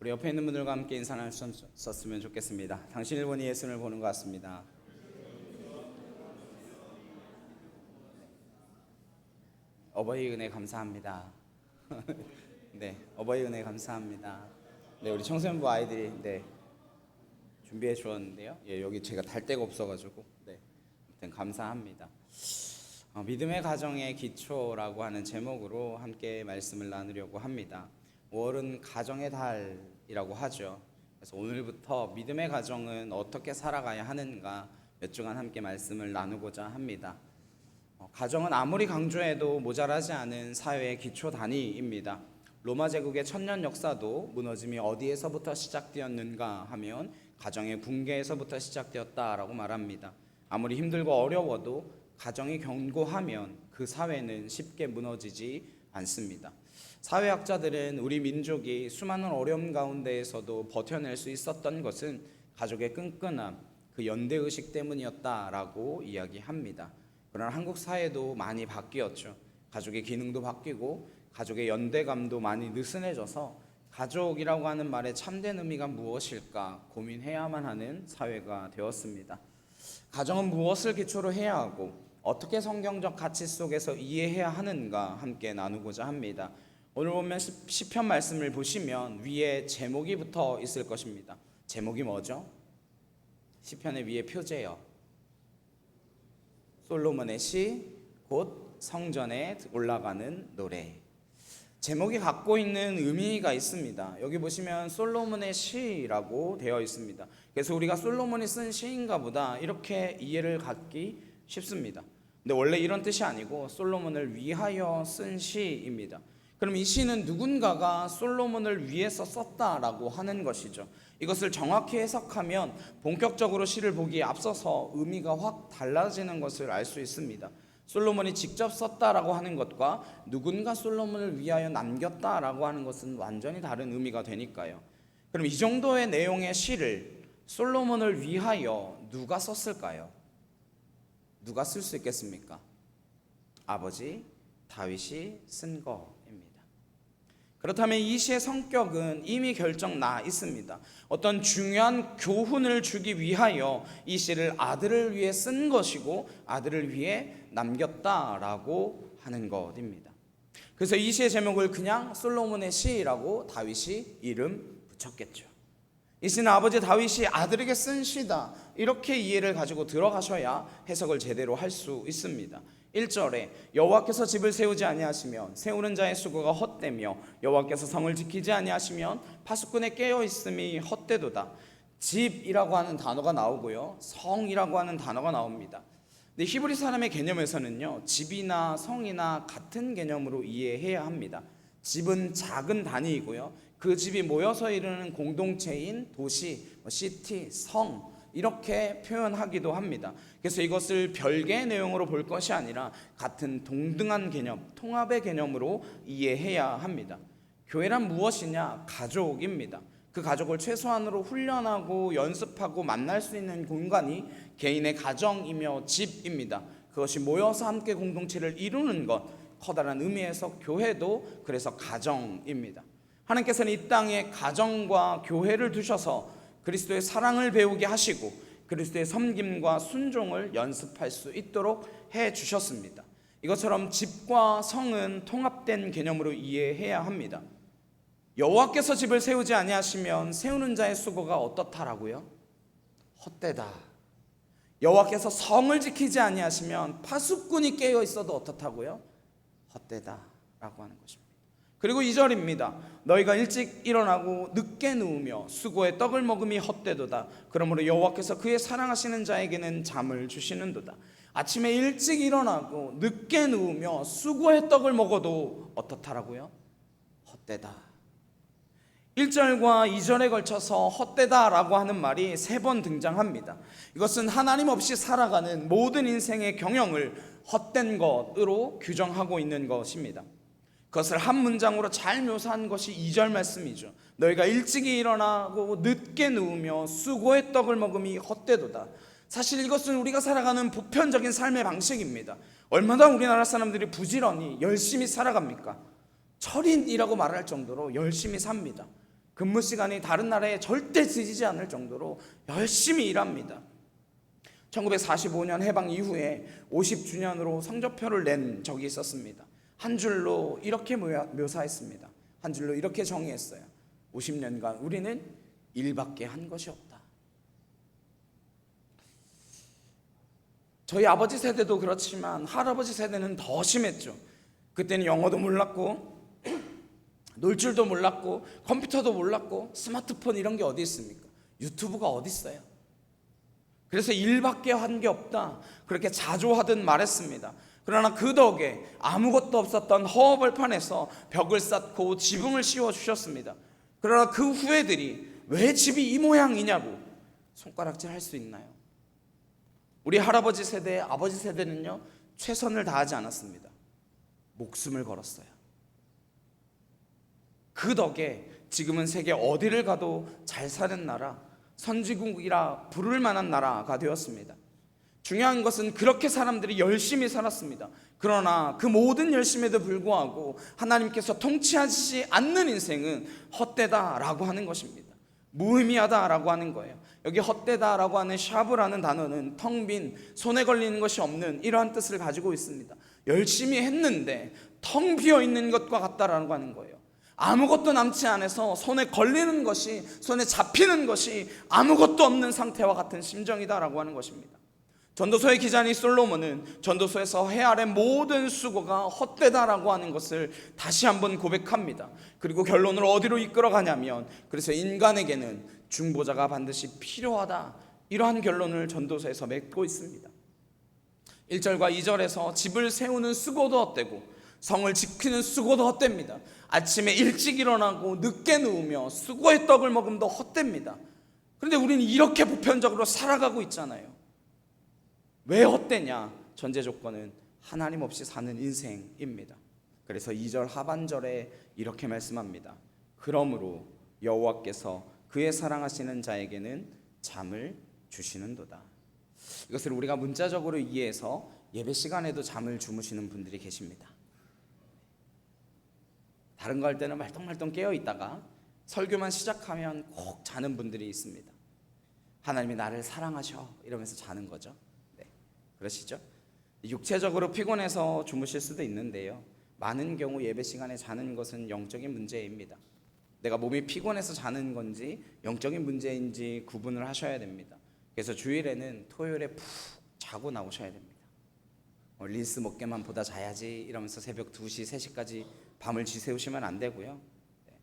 우리 옆에 있는 분들과 함께 인사를 썼으면 좋겠습니다. 당신 일본이 예수를 보는 것 같습니다. 어버이 은혜 감사합니다. 네, 어버이 은혜 감사합니다. 네, 우리 청소년부 아이들이 준비해 주었는데요. 여기 제가 달 데가 없어가지고 아무튼 감사합니다. 믿음의 가정의 기초라고 하는 제목으로 함께 말씀을 나누려고 합니다. 5월은 가정의 달이라고 하죠. 그래서 오늘부터 믿음의 가정은 어떻게 살아가야 하는가 몇 주간 함께 말씀을 나누고자 합니다. 가정은 아무리 강조해도 모자라지 않은 사회의 기초 단위입니다. 로마 제국의 천년 역사도 무너짐이 어디에서부터 시작되었는가 하면 가정의 붕괴에서부터 시작되었다라고 말합니다. 아무리 힘들고 어려워도 가정이 견고하면 그 사회는 쉽게 무너지지 않습니다. 사회학자들은 우리 민족이 수많은 어려움 가운데에서도 버텨낼 수 있었던 것은 가족의 끈끈함, 그 연대의식 때문이었다라고 이야기합니다. 그러나 한국 사회도 많이 바뀌었죠. 가족의 기능도 바뀌고 가족의 연대감도 많이 느슨해져서 가족이라고 하는 말의 참된 의미가 무엇일까 고민해야만 하는 사회가 되었습니다. 가정은 무엇을 기초로 해야 하고 어떻게 성경적 가치 속에서 이해해야 하는가 함께 나누고자 합니다. 오늘 보면 시편 말씀을 보시면 위에 제목이 붙어 있을 것입니다. 제목이 뭐죠? 시편의 위에 표제요. 솔로몬의 시, 곧 성전에 올라가는 노래. 제목이 갖고 있는 의미가 있습니다. 여기 보시면 솔로몬의 시라고 되어 있습니다. 그래서 우리가 솔로몬이 쓴 시인가 보다 이렇게 이해를 갖기 쉽습니다. 근데 원래 이런 뜻이 아니고 솔로몬을 위하여 쓴 시입니다. 그럼 이 시는 누군가가 솔로몬을 위해서 썼다라고 하는 것이죠. 이것을 정확히 해석하면 본격적으로 시를 보기에 앞서서 의미가 확 달라지는 것을 알 수 있습니다. 솔로몬이 직접 썼다라고 하는 것과 누군가 솔로몬을 위하여 남겼다라고 하는 것은 완전히 다른 의미가 되니까요. 그럼 이 정도의 내용의 시를 솔로몬을 위하여 누가 썼을까요? 누가 쓸 수 있겠습니까? 아버지 다윗이 쓴 거입니다. 그렇다면 이 시의 성격은 이미 결정 나 있습니다. 어떤 중요한 교훈을 주기 위하여 이 시를 아들을 위해 쓴 것이고 아들을 위해 남겼다라고 하는 것입니다. 그래서 이 시의 제목을 그냥 솔로몬의 시라고 다윗이 이름 붙였겠죠. 이 시는 아버지 다윗이 아들에게 쓴 시다, 이렇게 이해를 가지고 들어가셔야 해석을 제대로 할 수 있습니다. 1절에 여호와께서 집을 세우지 아니하시면 세우는 자의 수고가 헛되며 여호와께서 성을 지키지 아니하시면 파수꾼의 깨어있음이 헛되도다. 집이라고 하는 단어가 나오고요, 성이라고 하는 단어가 나옵니다. 근데 히브리 사람의 개념에서는요, 집이나 성이나 같은 개념으로 이해해야 합니다. 집은 작은 단위이고요, 그 집이 모여서 이루는 공동체인 도시, 시티, 성, 이렇게 표현하기도 합니다. 그래서 이것을 별개의 내용으로 볼 것이 아니라 같은 동등한 개념, 통합의 개념으로 이해해야 합니다. 교회란 무엇이냐? 가족입니다. 그 가족을 최소한으로 훈련하고 연습하고 만날 수 있는 공간이 개인의 가정이며 집입니다. 그것이 모여서 함께 공동체를 이루는 것, 커다란 의미에서 교회도 그래서 가정입니다. 하나님께서는 이 땅에 가정과 교회를 두셔서 그리스도의 사랑을 배우게 하시고 그리스도의 섬김과 순종을 연습할 수 있도록 해주셨습니다. 이것처럼 집과 성은 통합된 개념으로 이해해야 합니다. 여호와께서 집을 세우지 아니하시면 세우는 자의 수고가 어떻다라고요? 헛되다. 여호와께서 성을 지키지 아니하시면 파수꾼이 깨어 있어도 어떻다고요? 헛되다라고 하는 것입니다. 그리고 2절입니다. 너희가 일찍 일어나고 늦게 누우며 수고의 떡을 먹음이 헛되도다. 그러므로 여호와께서 그의 사랑하시는 자에게는 잠을 주시는도다. 아침에 일찍 일어나고 늦게 누우며 수고의 떡을 먹어도 어떻다라고요? 헛되다. 1절과 2절에 걸쳐서 헛되다라고 하는 말이 3번 등장합니다. 이것은 하나님 없이 살아가는 모든 인생의 경영을 헛된 것으로 규정하고 있는 것입니다. 그것을 한 문장으로 잘 묘사한 것이 2절 말씀이죠. 너희가 일찍 일어나고 늦게 누우며 수고의 떡을 먹음이 헛되도다. 사실 이것은 우리가 살아가는 보편적인 삶의 방식입니다. 얼마나 우리나라 사람들이 부지런히 열심히 살아갑니까? 철인이라고 말할 정도로 열심히 삽니다. 근무 시간이 다른 나라에 절대 쓰이지 않을 정도로 열심히 일합니다. 1945년 해방 이후에 50주년으로 성적표를 낸 적이 있었습니다. 한 줄로 이렇게 묘사했습니다. 한 줄로 이렇게 정의했어요. 50년간 우리는 일밖에 한 것이 없다. 저희 아버지 세대도 그렇지만 할아버지 세대는 더 심했죠. 그때는 영어도 몰랐고 놀 줄도 몰랐고 컴퓨터도 몰랐고 스마트폰 이런 게 어디 있습니까? 유튜브가 어디 있어요? 그래서 일밖에 한 게 없다, 그렇게 자조하듯 말했습니다. 그러나 그 덕에 아무것도 없었던 허허벌판에서 벽을 쌓고 지붕을 씌워주셨습니다. 그러나 그 후예들이 왜 집이 이 모양이냐고 손가락질 할 수 있나요? 우리 할아버지 세대, 아버지 세대는요, 최선을 다하지 않았습니다. 목숨을 걸었어요. 그 덕에 지금은 세계 어디를 가도 잘 사는 나라, 선진국이라 부를 만한 나라가 되었습니다. 중요한 것은 그렇게 사람들이 열심히 살았습니다. 그러나 그 모든 열심에도 불구하고 하나님께서 통치하지 않는 인생은 헛되다라고 하는 것입니다. 무의미하다라고 하는 거예요. 여기 헛되다라고 하는 샤브라는 단어는 텅 빈, 손에 걸리는 것이 없는 이러한 뜻을 가지고 있습니다. 열심히 했는데 텅 비어 있는 것과 같다라고 하는 거예요. 아무것도 남지 않아서 손에 걸리는 것이, 손에 잡히는 것이 아무것도 없는 상태와 같은 심정이다라고 하는 것입니다. 전도서의 기자인 솔로몬은 전도서에서 헤아린 모든 수고가 헛되다라고 하는 것을 다시 한번 고백합니다. 그리고 결론을 어디로 이끌어가냐면, 그래서 인간에게는 중보자가 반드시 필요하다, 이러한 결론을 전도서에서 맺고 있습니다. 1절과 2절에서 집을 세우는 수고도 헛되고 성을 지키는 수고도 헛됩니다. 아침에 일찍 일어나고 늦게 누우며 수고의 떡을 먹음도 헛됩니다. 그런데 우리는 이렇게 보편적으로 살아가고 있잖아요. 왜 헛되냐? 전제 조건은 하나님 없이 사는 인생입니다. 그래서 2절 하반절에 이렇게 말씀합니다. 그러므로 여호와께서 그의 사랑하시는 자에게는 잠을 주시는도다. 이것을 우리가 문자적으로 이해해서 예배 시간에도 잠을 주무시는 분들이 계십니다. 다른 거 할 때는 말똥말똥 깨어 있다가 설교만 시작하면 꼭 자는 분들이 있습니다. 하나님이 나를 사랑하셔 이러면서 자는 거죠. 네, 그러시죠? 육체적으로 피곤해서 주무실 수도 있는데요, 많은 경우 예배 시간에 자는 것은 영적인 문제입니다. 내가 몸이 피곤해서 자는 건지 영적인 문제인지 구분을 하셔야 됩니다. 그래서 주일에는 토요일에 푹 자고 나오셔야 됩니다. 릴스 먹게만 보다 자야지 이러면서 새벽 2시, 3시까지 밤을 지새우시면 안 되고요.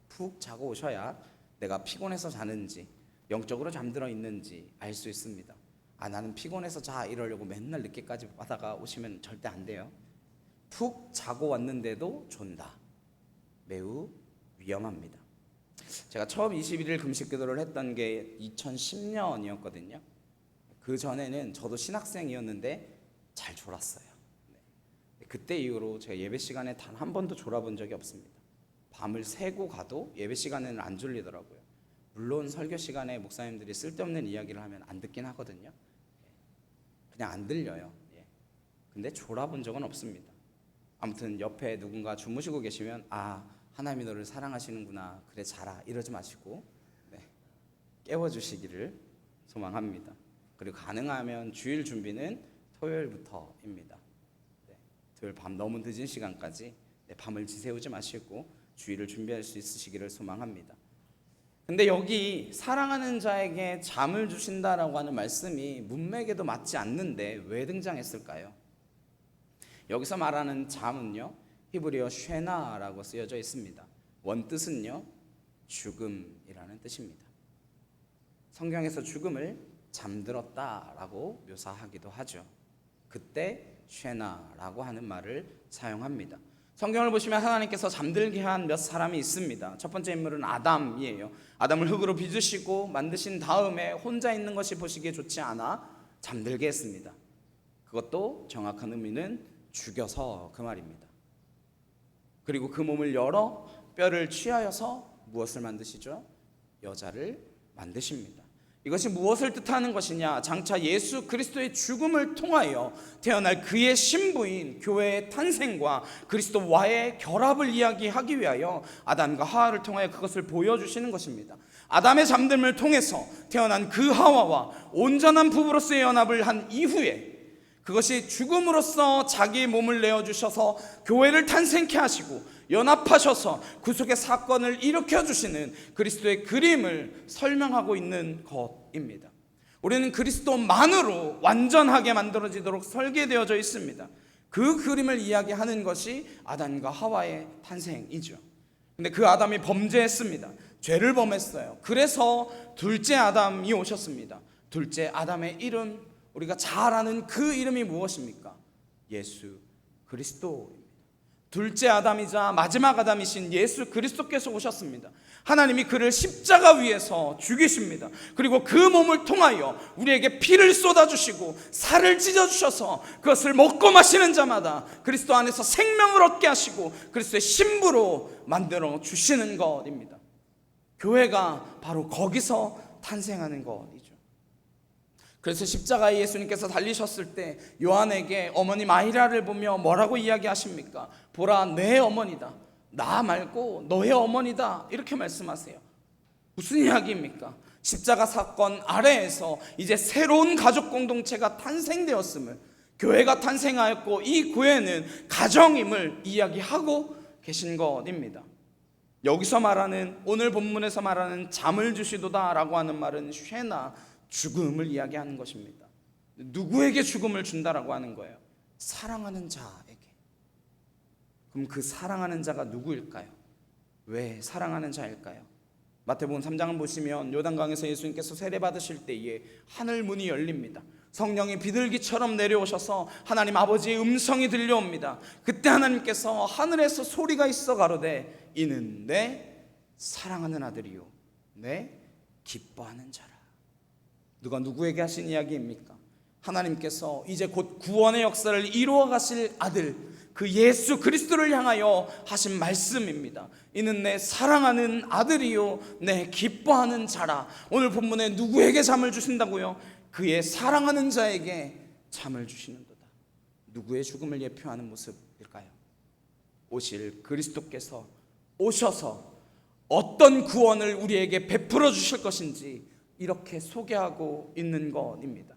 푹 자고 오셔야 내가 피곤해서 자는지 영적으로 잠들어 있는지 알 수 있습니다. 나는 피곤해서 자 이러려고 맨날 늦게까지 하다가 오시면 절대 안 돼요. 푹 자고 왔는데도 존다. 매우 위험합니다. 제가 처음 21일 금식 기도를 했던 게 2010년이었거든요. 그 전에는 저도 신학생이었는데 잘 졸았어요. 그때 이후로 제가 예배 시간에 단 한 번도 졸아본 적이 없습니다. 밤을 새고 가도 예배 시간에는 안 졸리더라고요. 물론 설교 시간에 목사님들이 쓸데없는 이야기를 하면 안 듣긴 하거든요. 그냥 안 들려요. 근데 졸아본 적은 없습니다. 아무튼 옆에 누군가 주무시고 계시면 하나님이 너를 사랑하시는구나, 그래 자라 이러지 마시고 깨워주시기를 소망합니다. 그리고 가능하면 주일 준비는 토요일부터입니다. 토요일 밤 너무 늦은 시간까지 밤을 지새우지 마시고 주일을 준비할 수 있으시기를 소망합니다. 근데 여기 사랑하는 자에게 잠을 주신다라고 하는 말씀이 문맥에도 맞지 않는데 왜 등장했을까요? 여기서 말하는 잠은요, 히브리어 쉐나라고 쓰여져 있습니다. 원뜻은요, 죽음이라는 뜻입니다. 성경에서 죽음을 잠들었다라고 묘사하기도 하죠. 그때 쉐나라고 하는 말을 사용합니다. 성경을 보시면 하나님께서 잠들게 한 몇 사람이 있습니다. 첫 번째 인물은 아담이에요. 아담을 흙으로 빚으시고 만드신 다음에 혼자 있는 것이 보시기에 좋지 않아 잠들게 했습니다. 그것도 정확한 의미는 죽여서 그 말입니다. 그리고 그 몸을 열어 뼈를 취하여서 무엇을 만드시죠? 여자를 만드십니다. 이것이 무엇을 뜻하는 것이냐? 장차 예수 그리스도의 죽음을 통하여 태어날 그의 신부인 교회의 탄생과 그리스도와의 결합을 이야기하기 위하여 아담과 하와를 통하여 그것을 보여주시는 것입니다. 아담의 잠듦을 통해서 태어난 그 하와와 온전한 부부로서의 연합을 한 이후에 그것이 죽음으로써 자기 몸을 내어주셔서 교회를 탄생케 하시고 연합하셔서 구속의 사건을 일으켜주시는 그리스도의 그림을 설명하고 있는 것입니다. 우리는 그리스도만으로 완전하게 만들어지도록 설계되어져 있습니다. 그 그림을 이야기하는 것이 아담과 하와의 탄생이죠. 근데 그 아담이 범죄했습니다. 죄를 범했어요. 그래서 둘째 아담이 오셨습니다. 둘째 아담의 이름, 우리가 잘 아는 그 이름이 무엇입니까? 예수 그리스도입니다. 둘째 아담이자 마지막 아담이신 예수 그리스도께서 오셨습니다. 하나님이 그를 십자가 위에서 죽이십니다. 그리고 그 몸을 통하여 우리에게 피를 쏟아주시고 살을 찢어주셔서 그것을 먹고 마시는 자마다 그리스도 안에서 생명을 얻게 하시고 그리스도의 신부로 만들어 주시는 것입니다. 교회가 바로 거기서 탄생하는 것이죠. 그래서 십자가에 예수님께서 달리셨을 때 요한에게 어머니 마리아를 보며 뭐라고 이야기하십니까? 보라, 내 어머니다. 나 말고 너의 어머니다. 이렇게 말씀하세요. 무슨 이야기입니까? 십자가 사건 아래에서 이제 새로운 가족 공동체가 탄생되었음을, 교회가 탄생하였고 이 교회는 가정임을 이야기하고 계신 것입니다. 여기서 말하는, 오늘 본문에서 말하는 잠을 주시도다 라고 하는 말은 쉐나, 죽음을 이야기하는 것입니다. 누구에게 죽음을 준다라고 하는 거예요? 사랑하는 자에게. 그럼 그 사랑하는 자가 누구일까요? 왜 사랑하는 자일까요? 마태복음 3장을 보시면 요단강에서 예수님께서 세례 받으실 때에 하늘 문이 열립니다. 성령이 비둘기처럼 내려오셔서 하나님 아버지의 음성이 들려옵니다. 그때 하나님께서 하늘에서 소리가 있어 가로되 이는 내 사랑하는 아들이요 내 기뻐하는 자라. 누가 누구에게 하신 이야기입니까? 하나님께서 이제 곧 구원의 역사를 이루어 가실 아들 그 예수 그리스도를 향하여 하신 말씀입니다. 이는 내 사랑하는 아들이요 내 기뻐하는 자라. 오늘 본문에 누구에게 잠을 주신다고요? 그의 사랑하는 자에게 잠을 주시는도다. 누구의 죽음을 예표하는 모습일까요? 오실 그리스도께서 오셔서 어떤 구원을 우리에게 베풀어 주실 것인지 이렇게 소개하고 있는 것입니다.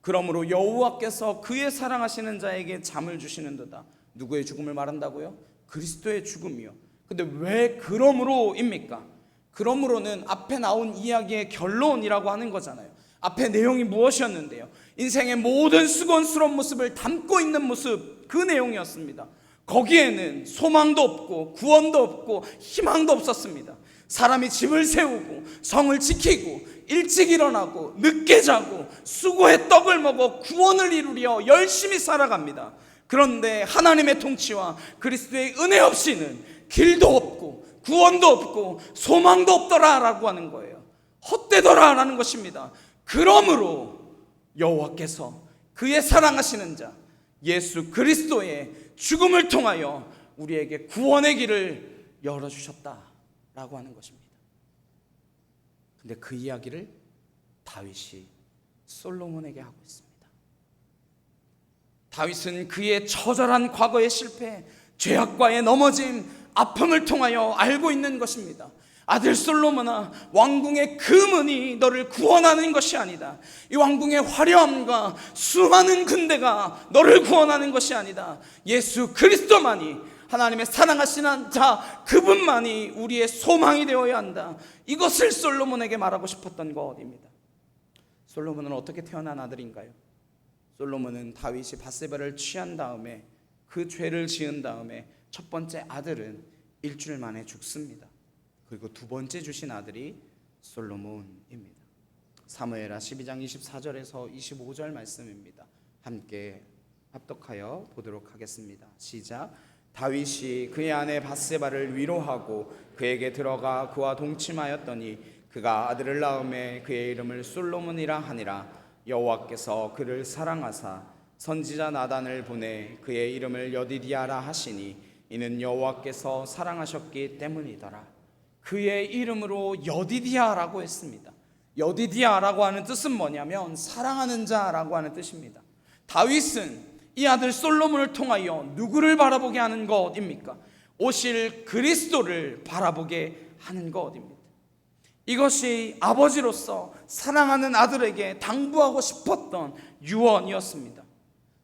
그러므로 여호와께서 그의 사랑하시는 자에게 잠을 주시는도다. 누구의 죽음을 말한다고요? 그리스도의 죽음이요. 근데 왜 그러므로입니까? 그러므로는 앞에 나온 이야기의 결론이라고 하는 거잖아요. 앞에 내용이 무엇이었는데요? 인생의 모든 수곤스러운 모습을 담고 있는 모습, 그 내용이었습니다. 거기에는 소망도 없고 구원도 없고 희망도 없었습니다. 사람이 집을 세우고 성을 지키고 일찍 일어나고 늦게 자고 수고의 떡을 먹어 구원을 이루려 열심히 살아갑니다. 그런데 하나님의 통치와 그리스도의 은혜 없이는 길도 없고 구원도 없고 소망도 없더라 라고 하는 거예요. 헛되더라 라는 것입니다. 그러므로 여호와께서 그의 사랑하시는 자 예수 그리스도의 죽음을 통하여 우리에게 구원의 길을 열어주셨다라고 하는 것입니다. 근데 그 이야기를 다윗이 솔로몬에게 하고 있습니다. 다윗은 그의 처절한 과거의 실패, 죄악과의 넘어짐, 아픔을 통하여 알고 있는 것입니다. 아들 솔로몬아, 왕궁의 금은이 너를 구원하는 것이 아니다. 이 왕궁의 화려함과 수많은 군대가 너를 구원하는 것이 아니다. 예수 그리스도만이, 하나님의 사랑하시는 자 그분만이 우리의 소망이 되어야 한다. 이것을 솔로몬에게 말하고 싶었던 것입니다. 솔로몬은 어떻게 태어난 아들인가요? 솔로몬은 다윗이 밧세바를 취한 다음에 그 죄를 지은 다음에 첫 번째 아들은 일주일 만에 죽습니다. 그리고 두 번째 주신 아들이 솔로몬입니다. 사무엘하 12장 24절에서 25절 말씀입니다. 함께 합독하여 보도록 하겠습니다. 시작. 다윗이 그의 아내 밧세바를 위로하고 그에게 들어가 그와 동침하였더니 그가 아들을 낳음에 그의 이름을 솔로몬이라 하니라. 여호와께서 그를 사랑하사 선지자 나단을 보내 그의 이름을 여디디아라 하시니 이는 여호와께서 사랑하셨기 때문이더라. 그의 이름으로 여디디아라고 했습니다. 여디디아라고 하는 뜻은 뭐냐면 사랑하는 자라고 하는 뜻입니다. 다윗은 이 아들 솔로몬을 통하여 누구를 바라보게 하는 것입니까? 오실 그리스도를 바라보게 하는 것입니다. 이것이 아버지로서 사랑하는 아들에게 당부하고 싶었던 유언이었습니다.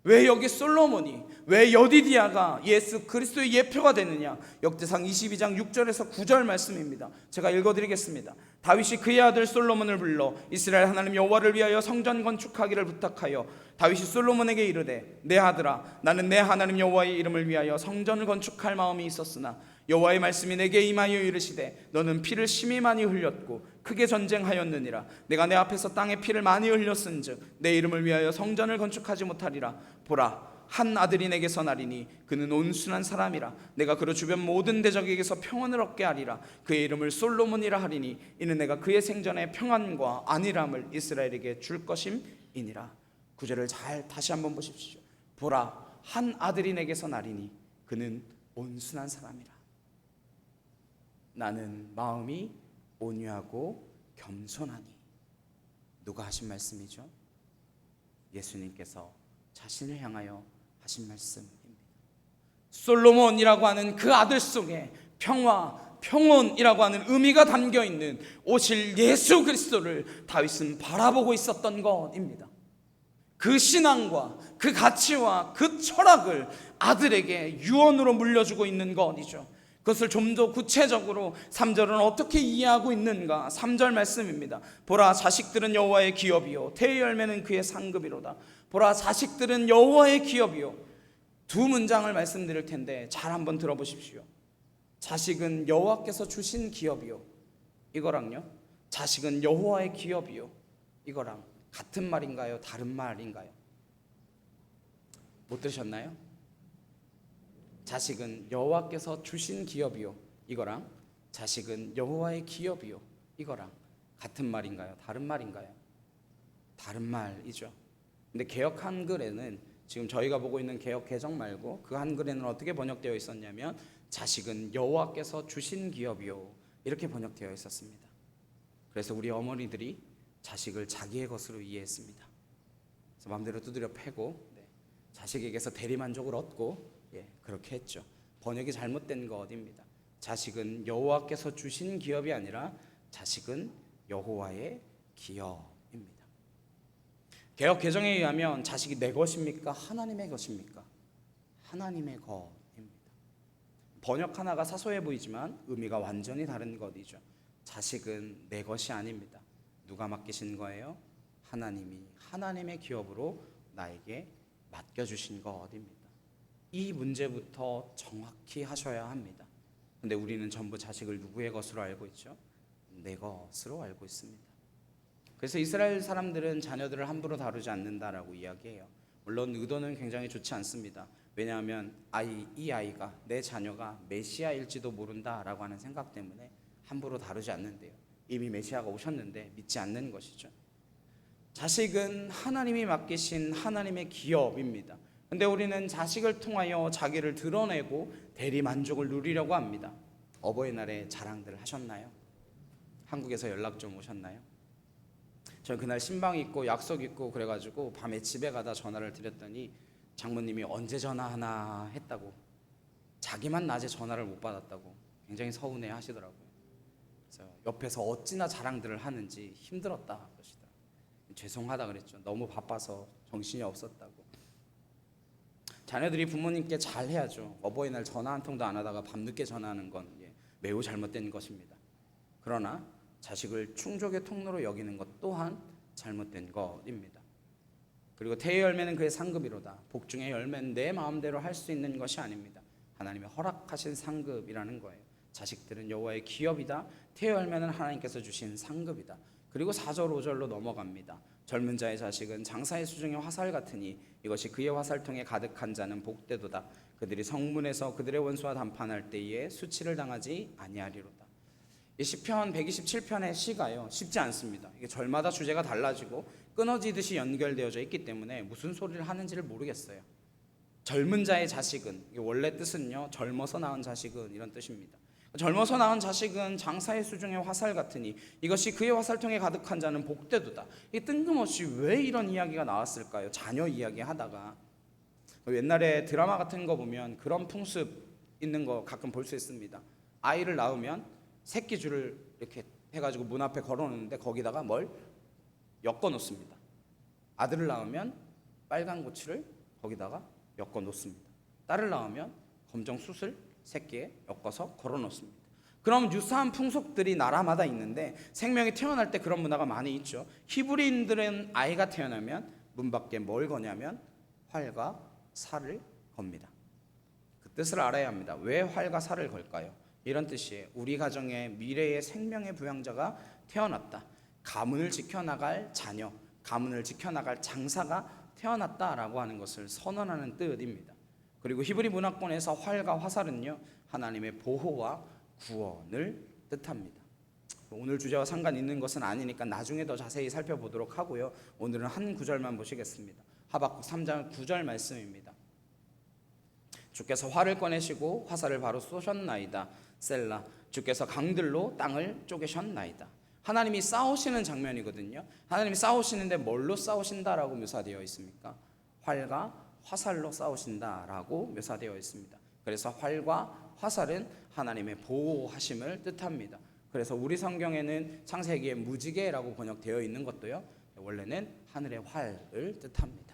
왜 여기 솔로몬이, 왜 여디디아가 예수 그리스도의 예표가 되느냐? 역대상 22장 6절에서 9절 말씀입니다. 제가 읽어드리겠습니다. 다윗이 그의 아들 솔로몬을 불러 이스라엘 하나님 여호와를 위하여 성전 건축하기를 부탁하여 다윗이 솔로몬에게 이르되 내 아들아, 나는 내 하나님 여호와의 이름을 위하여 성전을 건축할 마음이 있었으나 여호와의 말씀이 내게 임하여 이르시되 너는 피를 심히 많이 흘렸고 크게 전쟁하였느니라. 내가 내 앞에서 땅에 피를 많이 흘렸은즉 내 이름을 위하여 성전을 건축하지 못하리라. 보라, 한 아들이 내게서 나리니 그는 온순한 사람이라. 내가 그로 주변 모든 대적에게서 평안을 얻게 하리라. 그의 이름을 솔로몬이라 하리니 이는 내가 그의 생전에 평안과 안일함을 이스라엘에게 줄 것임이니라. 구절을 잘 다시 한번 보십시오. 보라, 한 아들이 내게서 나리니 그는 온순한 사람이라. 나는 마음이 온유하고 겸손하니. 누가 하신 말씀이죠? 예수님께서 자신을 향하여 하신 말씀입니다. 솔로몬이라고 하는 그 아들 속에 평화, 평온이라고 하는 의미가 담겨있는 오실 예수 그리스도를 다윗은 바라보고 있었던 것입니다. 그 신앙과 그 가치와 그 철학을 아들에게 유언으로 물려주고 있는 것이죠. 그것을 좀 더 구체적으로 3절은 어떻게 이해하고 있는가? 3절 말씀입니다. 보라, 자식들은 여호와의 기업이요 태의 열매는 그의 상급이로다. 보라, 자식들은 여호와의 기업이요. 두 문장을 말씀드릴 텐데 잘 한번 들어보십시오. 자식은 여호와께서 주신 기업이요, 이거랑요 자식은 여호와의 기업이요, 이거랑 같은 말인가요? 다른 말인가요? 못 들으셨나요? 자식은 여호와께서 주신 기업이요, 이거랑 자식은 여호와의 기업이요, 이거랑 같은 말인가요? 다른 말인가요? 다른 말이죠. 근데 개역 한글에는, 지금 저희가 보고 있는 개역 개정 말고 그 한글에는 어떻게 번역되어 있었냐면 자식은 여호와께서 주신 기업이요, 이렇게 번역되어 있었습니다. 그래서 우리 어머니들이 자식을 자기의 것으로 이해했습니다. 그래서 마음대로 두드려 패고 자식에게서 대리만족을 얻고 그렇게 했죠. 번역이 잘못된 것입니다. 자식은 여호와께서 주신 기업이 아니라 자식은 여호와의 기업입니다. 개역 개정에 의하면 자식이 내 것입니까? 하나님의 것입니까? 하나님의 것입니다. 번역 하나가 사소해 보이지만 의미가 완전히 다른 것이죠. 자식은 내 것이 아닙니다. 누가 맡기신 거예요? 하나님이 하나님의 기업으로 나에게 맡겨주신 것입니다. 이 문제부터 정확히 하셔야 합니다. 근데 우리는 전부 자식을 누구의 것으로 알고 있죠? 내 것으로 알고 있습니다. 그래서 이스라엘 사람들은 자녀들을 함부로 다루지 않는다라고 이야기해요. 물론 의도는 굉장히 좋지 않습니다. 왜냐하면 이 아이가, 내 자녀가 메시아일지도 모른다라고 하는 생각 때문에 함부로 다루지 않는데요. 이미 메시아가 오셨는데 믿지 않는 것이죠. 자식은 하나님이 맡기신 하나님의 기업입니다. 근데 우리는 자식을 통하여 자기를 드러내고 대리 만족을 누리려고 합니다. 어버이날에 자랑들 하셨나요? 한국에서 연락 좀 오셨나요? 저는 그날 신방 있고 약속 있고 그래가지고 밤에 집에 가다 전화를 드렸더니 장모님이 언제 전화하나 했다고, 자기만 낮에 전화를 못 받았다고 굉장히 서운해 하시더라고요. 그래서 옆에서 어찌나 자랑들을 하는지 힘들었다 그러시더라고요. 죄송하다 그랬죠. 너무 바빠서 정신이 없었다고. 자녀들이 부모님께 잘해야죠. 어버이날 전화 한 통도 안 하다가 밤늦게 전화하는 건 매우 잘못된 것입니다. 그러나 자식을 충족의 통로로 여기는 것 또한 잘못된 것입니다. 그리고 태의 열매는 그의 상급이로다. 복중의 열매는 내 마음대로 할 수 있는 것이 아닙니다. 하나님이 허락하신 상급이라는 거예요. 자식들은 여호와의 기업이다. 태의 열매는 하나님께서 주신 상급이다. 그리고 4절 5절로 넘어갑니다. 젊은 자의 자식은 장사의 수중의 화살 같으니 이것이 그의 화살통에 가득한 자는 복되도다. 그들이 성문에서 그들의 원수와 담판할 때에 수치를 당하지 아니하리로다. 이 시편 127편의 시가요 쉽지 않습니다. 이게 절마다 주제가 달라지고 끊어지듯이 연결되어져 있기 때문에 무슨 소리를 하는지를 모르겠어요. 젊은 자의 자식은, 원래 뜻은요 젊어서 낳은 자식은 이런 뜻입니다. 젊어서 낳은 자식은 장사의 수중의 화살 같으니 이것이 그의 화살통에 가득한 자는 복되도다. 이 뜬금없이 왜 이런 이야기가 나왔을까요? 자녀 이야기 하다가 옛날에 드라마 같은 거 보면 그런 풍습 있는 거 가끔 볼 수 있습니다. 아이를 낳으면 새끼줄을 이렇게 해가지고 문 앞에 걸어놓는데 거기다가 뭘 엮어 놓습니다. 아들을 낳으면 빨간 고추를 거기다가 엮어 놓습니다. 딸을 낳으면 검정 숯을 새끼에 엮어서 걸어 놓습니다. 그럼 유사한 풍속들이 나라마다 있는데 생명이 태어날 때 그런 문화가 많이 있죠. 히브리인들은 아이가 태어나면 문 밖에 뭘 거냐면 활과 살을 겁니다. 그 뜻을 알아야 합니다. 왜 활과 살을 걸까요? 이런 뜻이에요. 우리 가정에 미래의 생명의 부양자가 태어났다. 가문을 지켜나갈 자녀, 가문을 지켜나갈 장사가 태어났다라고 하는 것을 선언하는 뜻입니다. 그리고 히브리 문화권에서 활과 화살은요, 하나님의 보호와 구원을 뜻합니다. 오늘 주제와 상관 있는 것은 아니니까 나중에 더 자세히 살펴보도록 하고요. 오늘은 한 구절만 보시겠습니다. 하박국 3장 9절 말씀입니다. 주께서 활을 꺼내시고 화살을 바로 쏘셨나이다. 셀라. 주께서 강들로 땅을 쪼개셨나이다. 하나님이 싸우시는 장면이거든요. 하나님이 싸우시는데 뭘로 싸우신다라고 묘사되어 있습니까? 활과 화살로 싸우신다라고 묘사되어 있습니다. 그래서 활과 화살은 하나님의 보호하심을 뜻합니다. 그래서 우리 성경에는 창세기에 무지개라고 번역되어 있는 것도요, 원래는 하늘의 활을 뜻합니다.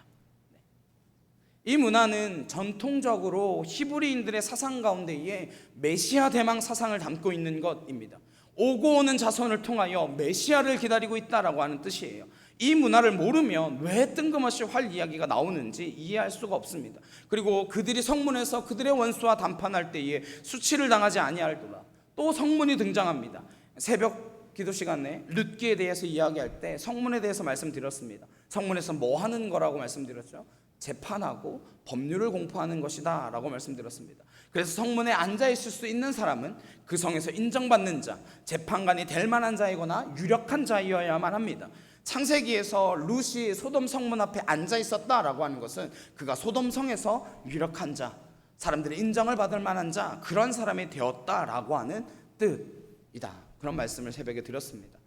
이 문화는 전통적으로 히브리인들의 사상 가운데에 메시아 대망 사상을 담고 있는 것입니다. 오고 오는 자손을 통하여 메시아를 기다리고 있다라고 하는 뜻이에요. 이 문화를 모르면 왜 뜬금없이 활 이야기가 나오는지 이해할 수가 없습니다. 그리고 그들이 성문에서 그들의 원수와 담판할 때에 수치를 당하지 아니할도다. 또 성문이 등장합니다. 새벽 기도 시간에 룻기에 대해서 이야기할 때 성문에 대해서 말씀드렸습니다. 성문에서 뭐 하는 거라고 말씀드렸죠? 재판하고 법률을 공포하는 것이다 라고 말씀드렸습니다. 그래서 성문에 앉아 있을 수 있는 사람은 그 성에서 인정받는 자, 재판관이 될 만한 자이거나 유력한 자이어야만 합니다. 창세기에서 룻이 소돔 성문 앞에 앉아 있었다라고 하는 것은 그가 소돔 성에서 유력한 자, 사람들의 인정을 받을 만한 자, 그런 사람이 되었다라고 하는 뜻이다. 그런 말씀을 새벽에 드렸습니다.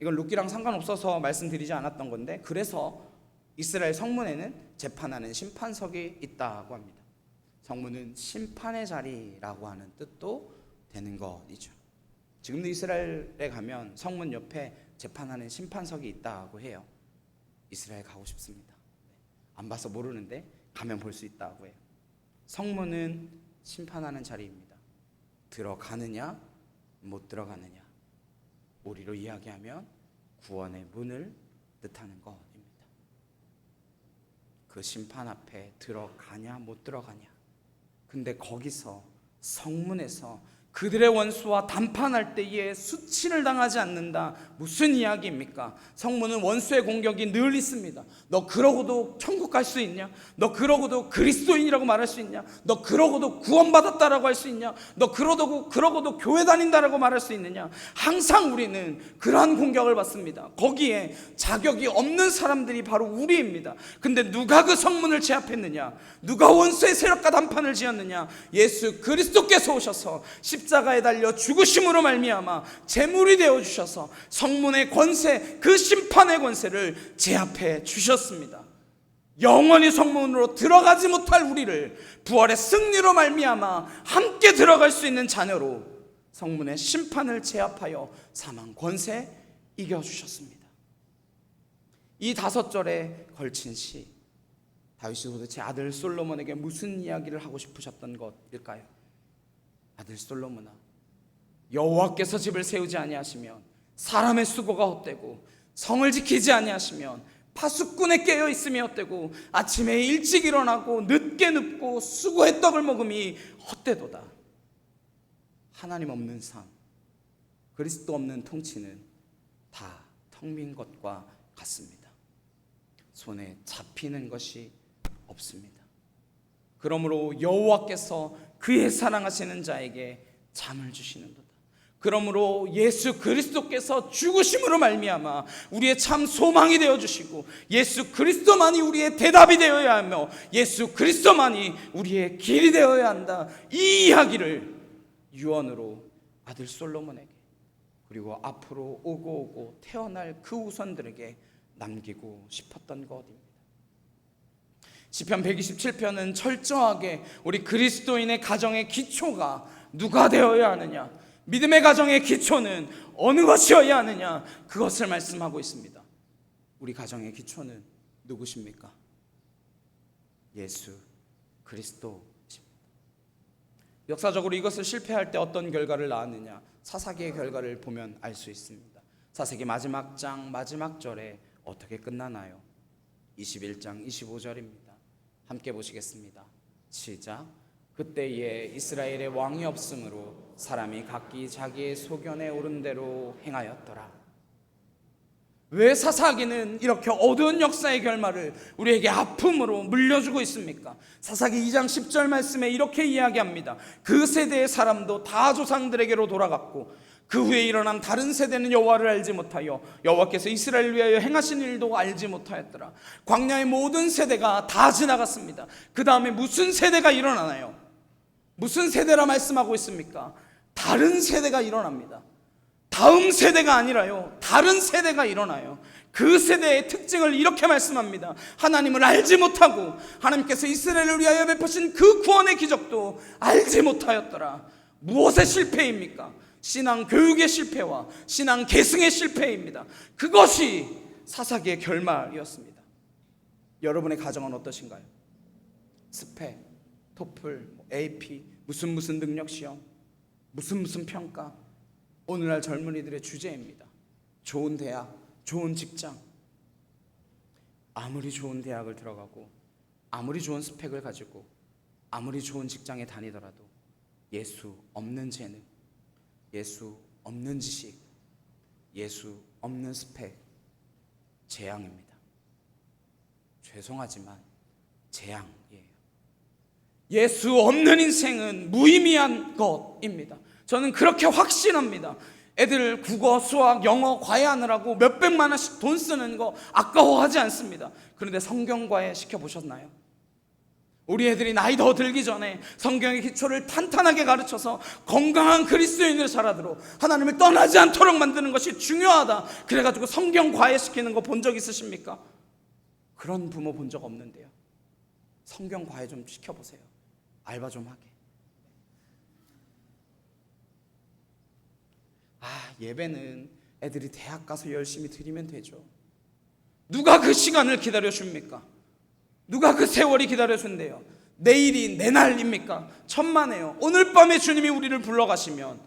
이건 룻기랑 상관없어서 말씀드리지 않았던 건데, 그래서 이스라엘 성문에는 재판하는 심판석이 있다고 합니다. 성문은 심판의 자리라고 하는 뜻도 되는 것이죠. 지금도 이스라엘에 가면 성문 옆에 재판하는 심판석이 있다고 해요. 이스라엘 가고 싶습니다. 안 봐서 모르는데 가면 볼 수 있다고 해요. 성문은 심판하는 자리입니다. 들어가느냐 못 들어가느냐, 우리로 이야기하면 구원의 문을 뜻하는 것입니다. 그 심판 앞에 들어가냐 못 들어가냐. 근데 거기서 성문에서 그들의 원수와 담판할 때에 수치를 당하지 않는다. 무슨 이야기입니까? 성문은 원수의 공격이 늘 있습니다. 너 그러고도 천국 갈 수 있냐? 너 그러고도 그리스도인이라고 말할 수 있냐? 너 그러고도 구원받았다라고 할 수 있냐? 너 그러고도 교회 다닌다라고 말할 수 있느냐? 항상 우리는 그러한 공격을 받습니다. 거기에 자격이 없는 사람들이 바로 우리입니다. 근데 누가 그 성문을 제압했느냐? 누가 원수의 세력과 담판을 지었느냐? 예수 그리스도께서 오셔서 십자가에 달려 죽으심으로 말미암아 제물이 되어 주셔서 성문의 권세, 그 심판의 권세를 제압해 주셨습니다. 영원히 성문으로 들어가지 못할 우리를 부활의 승리로 말미암아 함께 들어갈 수 있는 자녀로 성문의 심판을 제압하여 사망 권세 이겨주셨습니다. 이 5절에 걸친 시, 다윗이 도대체 아들 솔로몬에게 무슨 이야기를 하고 싶으셨던 것일까요? 아들 솔로몬아, 여호와께서 집을 세우지 아니하시면 사람의 수고가 헛되고 성을 지키지 아니하시면 파수꾼에 깨어 있음이 헛되고 아침에 일찍 일어나고 늦게 눕고 수고의 떡을 먹음이 헛되도다. 하나님 없는 삶, 그리스도 없는 통치는 다 텅 빈 것과 같습니다. 손에 잡히는 것이 없습니다. 그러므로 여호와께서 그의 사랑하시는 자에게 잠을 주시는도다. 그러므로 예수 그리스도께서 죽으심으로 말미암아 우리의 참 소망이 되어주시고 예수 그리스도만이 우리의 대답이 되어야 하며 예수 그리스도만이 우리의 길이 되어야 한다. 이 이야기를 유언으로 아들 솔로몬에게, 그리고 앞으로 오고 태어날 그 후손들에게 남기고 싶었던 것입니다. 시편 127편은 철저하게 우리 그리스도인의 가정의 기초가 누가 되어야 하느냐, 믿음의 가정의 기초는 어느 것이어야 하느냐, 그것을 말씀하고 있습니다. 우리 가정의 기초는 누구십니까? 예수 그리스도십니다. 역사적으로 이것을 실패할 때 어떤 결과를 낳았느냐, 사사기의 결과를 보면 알 수 있습니다. 사사기 마지막 장 마지막 절에 어떻게 끝나나요? 21장 25절입니다. 함께 보시겠습니다. 시작. 그때에 이스라엘의 왕이 없으므로 사람이 각기 자기의 소견에 오른 대로 행하였더라. 왜 사사기는 이렇게 어두운 역사의 결말을 우리에게 아픔으로 물려주고 있습니까? 사사기 2장 10절 말씀에 이렇게 이야기합니다. 그 세대의 사람도 다 조상들에게로 돌아갔고 그 후에 일어난 다른 세대는 여호와를 알지 못하여 여호와께서 이스라엘을 위하여 행하신 일도 알지 못하였더라. 광야의 모든 세대가 다 지나갔습니다. 그 다음에 무슨 세대가 일어나나요? 무슨 세대라 말씀하고 있습니까? 다른 세대가 일어납니다. 다음 세대가 아니라요, 다른 세대가 일어나요. 그 세대의 특징을 이렇게 말씀합니다. 하나님을 알지 못하고 하나님께서 이스라엘을 위하여 베푸신 그 구원의 기적도 알지 못하였더라. 무엇의 실패입니까? 신앙 교육의 실패와 신앙 계승의 실패입니다. 그것이 사사기의 결말이었습니다. 여러분의 가정은 어떠신가요? 스펙, 토플, AP, 무슨 능력 시험, 무슨 평가, 오늘날 젊은이들의 주제입니다. 좋은 대학, 좋은 직장. 아무리 좋은 대학을 들어가고 아무리 좋은 스펙을 가지고 아무리 좋은 직장에 다니더라도 예수 없는 재능, 예수 없는 지식, 예수 없는 스펙, 재앙입니다. 죄송하지만 재앙이에요. 예수 없는 인생은 무의미한 것입니다. 저는 그렇게 확신합니다. 애들 국어, 수학, 영어 과외하느라고 몇백만 원씩 돈 쓰는 거 아까워하지 않습니다. 그런데 성경 과외 시켜보셨나요? 우리 애들이 나이 더 들기 전에 성경의 기초를 탄탄하게 가르쳐서 건강한 그리스도인으로 자라도록 하나님을 떠나지 않도록 만드는 것이 중요하다. 그래가지고 성경 과외 시키는 거 본 적 있으십니까? 그런 부모 본 적 없는데요. 성경 과외 좀 시켜보세요. 알바 좀 하게. 예배는 애들이 대학 가서 열심히 드리면 되죠. 누가 그 시간을 기다려줍니까? 누가 그 세월이 기다려준대요? 내일이 내 날입니까? 천만에요. 오늘 밤에 주님이 우리를 불러가시면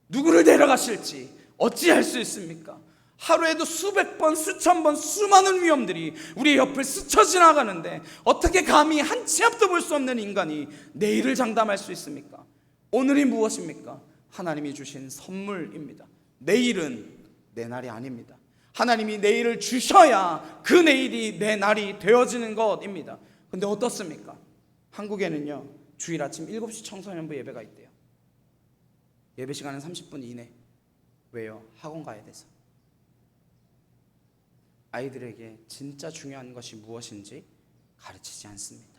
누구를 데려가실지 어찌할 수 있습니까? 하루에도 수백 번, 수천 번 수많은 위험들이 우리의 옆을 스쳐 지나가는데 어떻게 감히 한 치 앞도 볼 수 없는 인간이 내일을 장담할 수 있습니까? 오늘이 무엇입니까? 하나님이 주신 선물입니다. 내일은 내 날이 아닙니다. 하나님이 내일을 주셔야 그 내일이 내 날이 되어지는 것입니다. 그런데 어떻습니까? 한국에는요, 주일 아침 7시 청소년부 예배가 있대요. 예배 시간은 30분 이내. 왜요? 학원 가야 돼서. 아이들에게 진짜 중요한 것이 무엇인지 가르치지 않습니다.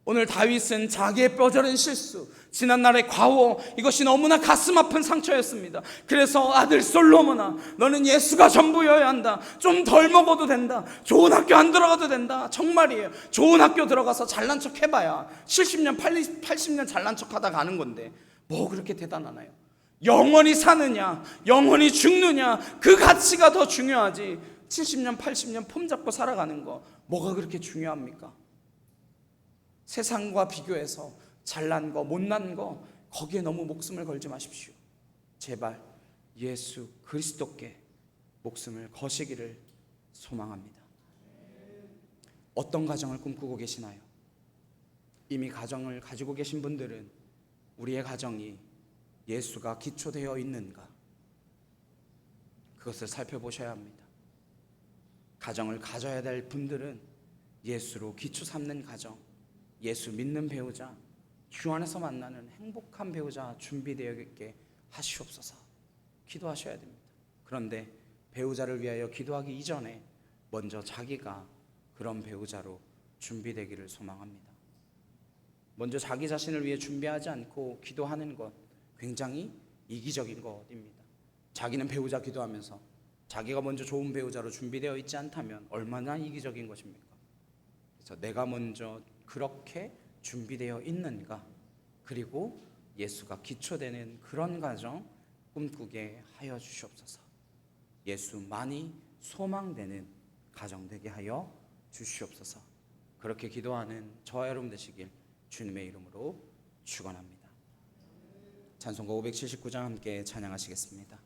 오늘 다윗은 자기의 뼈저린 실수, 지난날의 과오, 이것이 너무나 가슴 아픈 상처였습니다. 그래서 아들 솔로몬아, 너는 예수가 전부여야 한다. 좀 덜 먹어도 된다. 좋은 학교 안 들어가도 된다. 정말이에요. 좋은 학교 들어가서 잘난 척 해봐야 70년, 80년 잘난 척 하다 가는 건데 뭐 그렇게 대단하나요? 영원히 사느냐, 영원히 죽느냐, 그 가치가 더 중요하지 70년, 80년 폼 잡고 살아가는 거 뭐가 그렇게 중요합니까? 세상과 비교해서 잘난 거, 못난 거 거기에 너무 목숨을 걸지 마십시오. 제발 예수 그리스도께 목숨을 거시기를 소망합니다. 어떤 가정을 꿈꾸고 계시나요? 이미 가정을 가지고 계신 분들은 우리의 가정이 예수가 기초되어 있는가, 그것을 살펴보셔야 합니다. 가정을 가져야 될 분들은 예수로 기초 삼는 가정, 예수 믿는 배우자, 주 안에서 만나는 행복한 배우자 준비되어 있게 하시옵소서. 기도하셔야 됩니다. 그런데 배우자를 위하여 기도하기 이전에 먼저 자기가 그런 배우자로 준비되기를 소망합니다. 먼저 자기 자신을 위해 준비하지 않고 기도하는 것 굉장히 이기적인 것입니다. 자기는 배우자 기도하면서 자기가 먼저 좋은 배우자로 준비되어 있지 않다면 얼마나 이기적인 것입니까? 그래서 내가 먼저 그렇게 준비되어 있는가, 그리고 예수가 기초되는 그런 가정 꿈꾸게 하여 주시옵소서. 예수만이 소망되는 가정 되게 하여 주시옵소서. 그렇게 기도하는 저와 여러분 되시길 주님의 이름으로 축원합니다. 찬송가 579장 함께 찬양하시겠습니다.